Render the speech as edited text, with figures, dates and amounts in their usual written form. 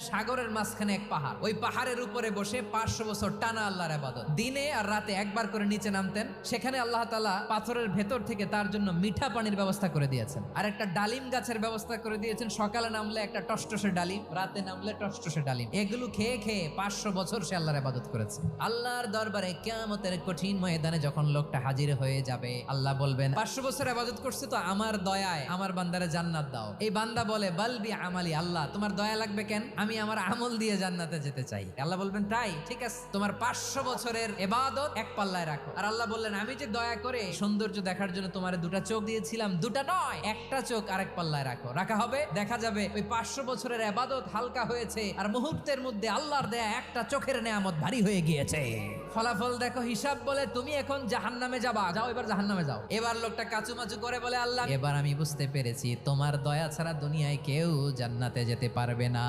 সাগরের মাঝখানে এক পাহাড়, ওই পাহাড়ের উপরে বসে 500 বছর টানা আল্লাহর ইবাদত। দিনে আর রাতে একবার করে নিচে নামতেন। সেখানে আল্লাহ তাআলা পাথরের ভেতর থেকে তার জন্য মিঠা পানির ব্যবস্থা করে দিয়েছেন, আর একটা ডালিম গাছের ব্যবস্থা করে দিয়েছেন। সকালে নামলে একটা টসটসে ডালিম, রাতে নামলে টসটসে ডালিম। এগুলো খেয়ে খেয়ে 500 বছর সে আল্লাহর ইবাদত করেছে। আল্লাহর দরবারে কিয়ামতের কঠিন ময়দানে যখন লোকটা হাজির হয়ে যাবে, আল্লাহ বলবেন 500 বছর ইবাদত করছে তো আমার দয়ায় আমার বান্দারে জান্নাত দাও। এই বান্দা বলে বালবি আমালি, আল্লাহ তোমার দয়া লাগবে কেন? আমি আমার আমল দিয়ে জান্নাতে যেতে চাই। আল্লাহ বলবেন তাই, ঠিক আছে, তোমার 500 বছরের ইবাদত এক পাল্লায় রাখো। আর আল্লাহ বললেন আমি যে দয়া করে সৌন্দর্য দেখার জন্য তোমার দুটা চোখ দিয়েছিলাম, দুটা নয়, একটা চোখ আরেক পাল্লায় রাখো। রাখা হবে, দেখা যাবে ওই 500 বছরের ইবাদত হালকা হয়েছে, আর মুহূর্তের মধ্যে আল্লাহর দেয়া একটা চোখের নেয়ামত ভারী হয়ে গিয়েছে। ফলাফল দেখো, হিসাব বলে তুমি এখন জাহান্নামে যাবা, যাও এবার জাহান্নামে যাও। এবার লোকটা কাচুমাচু করে বলে আল্লাহ এবার আমি বুঝতে পেরেছি তোমার দয়া ছাড়া দুনিয়ায় কেউ জান্নাতে যেতে পারবে না।